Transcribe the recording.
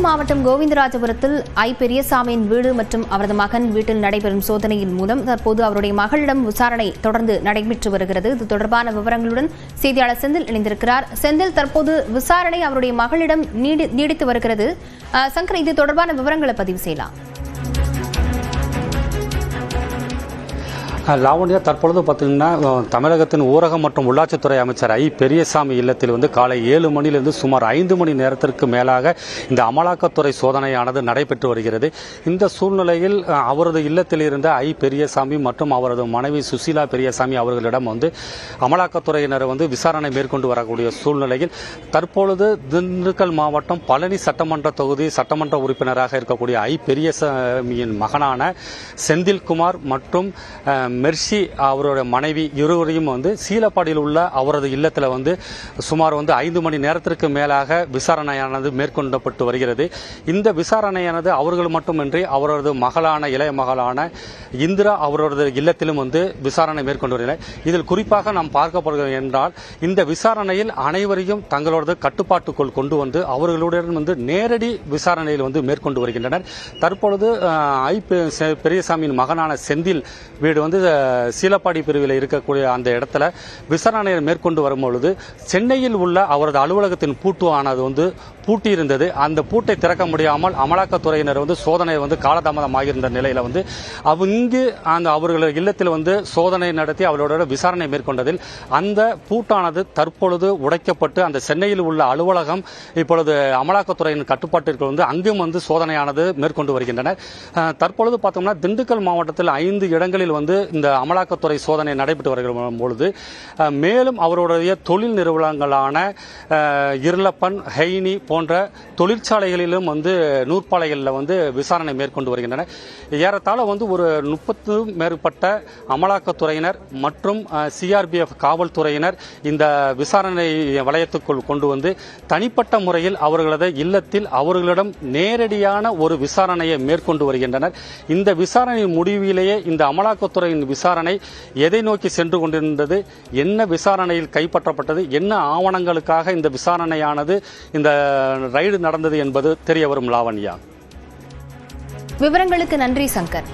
மாவட்டம் கோவிந்தராஜபுரத்தில் ஐ பெரியசாமியின் வீடு மற்றும் அவரது மகன் வீட்டில் நடைபெறும் சோதனையின் மூலம் தற்போது அவருடைய மகளிடம் விசாரணை தொடர்ந்து நடைபெற்று வருகிறது. இது தொடர்பான விவரங்களுடன் செய்தியாளர் செந்தில் இணைந்திருக்கிறார். செந்தில், தற்போது விசாரணை அவருடைய மகளிடம் நீடித்து வருகிறது. சங்கர், இது தொடர்பான விவரங்களை பதிவு செய்யலாம். லாவண்யா, தற்பொழுது பார்த்தீங்கன்னா தமிழகத்தின் ஊரகம் மற்றும் உள்ளாட்சித்துறை அமைச்சர் ஐ பெரியசாமி இல்லத்தில் காலை 7 மணியிலிருந்து சுமார் 5 மணி நேரத்திற்கு மேலாக இந்த அமலாக்கத்துறை சோதனையானது நடைபெற்று வருகிறது. இந்த சூழ்நிலையில் அவரது இல்லத்தில் இருந்த ஐ பெரியசாமி மற்றும் அவரது மனைவி சுசீலா பெரியசாமி அவர்களிடம் அமலாக்கத்துறையினர் விசாரணை மேற்கொண்டு வரக்கூடிய சூழ்நிலையில் தற்பொழுது திண்டுக்கல் மாவட்டம் பழனி சட்டமன்ற தொகுதி சட்டமன்ற உறுப்பினராக இருக்கக்கூடிய ஐ பெரியசாமியின் மகனான செந்தில்குமார் மற்றும் மெர்சி அவருடைய மனைவி இருவரையும் சீலப்பாடியில் உள்ள அவரது இல்லத்தில் சுமார் 5 மணி நேரத்திற்கு மேலாக விசாரணையானது மேற்கொள்ளப்பட்டு வருகிறது. இந்த விசாரணையானது அவர்கள் மட்டுமின்றி அவரது மகளான இளைய மகளான இந்திரா அவரது இல்லத்திலும் விசாரணை மேற்கொண்டு வருகிறது. இதில் குறிப்பாக நாம் பார்க்கப்படுகிறது என்றால் இந்த விசாரணையில் அனைவரையும் தங்களோட கட்டுப்பாட்டுக்குள் கொண்டு அவர்களுடன் நேரடி விசாரணையில் மேற்கொண்டு வருகின்றனர். தற்பொழுது ஐ பெரியசாமியின் மகனான செந்தில் வீடு சீலப்பாடி பிரிவில் இருக்கக்கூடிய அந்த இடத்துல விசாரணையை மேற்கொண்டு வரும்பொழுது சென்னையில் உள்ள அவரது அலுவலகத்தின் பூட்டு ஆனது பூட்டி இருந்தது. அந்த பூட்டை திறக்க முடியாமல் அமலாக்கத்துறையினர் சோதனை காலதாமதமாகியிருந்த நிலையில இங்கு அந்த அவர்கள் இல்லத்தில் சோதனை நடத்தி அவர்களோட விசாரணை மேற்கொண்டதில் அந்த பூட்டானது தற்பொழுது உடைக்கப்பட்டு அந்த சென்னையில் உள்ள அலுவலகம் இப்பொழுது அமலாக்கத்துறையின் கட்டுப்பாட்டிற்கு அங்கும் சோதனையானது மேற்கொண்டு வருகின்றனர். தற்பொழுது பார்த்தோம்னா திண்டுக்கல் மாவட்டத்தில் 5 இடங்களில் இந்த அமலாக்கத்துறை சோதனை நடைபெற்று வருகிற பொழுது மேலும் அவருடைய தொழில் நிறுவனங்களான இருளப்பன், ஹெய்னி போன்ற தொழிற்சாலைகளிலும் நூற்பாலைகளில் விசாரணை மேற்கொண்டு வருகின்றன. ஏறத்தாழ ஒரு 30 மேற்பட்ட அமலாக்கத்துறையினர் மற்றும் சிஆர்பிஎஃப் காவல்துறையினர் இந்த விசாரணை வளையத்துக்குள் கொண்டு தனிப்பட்ட முறையில் அவர்களது இல்லத்தில் அவர்களிடம் நேரடியான ஒரு விசாரணையை மேற்கொண்டு வருகின்றனர். இந்த விசாரணை முடிவிலேயே இந்த அமலாக்கத்துறையின் விசாரணை எதை நோக்கி சென்று கொண்டிருந்தது, என்ன விசாரணையில் கைப்பற்றப்பட்டது, என்ன ஆவணங்களுக்காக இந்த விசாரணையானது இந்த ரைடு நடந்தது என்பது தெரிய வரும். லாவண்யா, விவரங்களுக்கு நன்றி சங்கர்.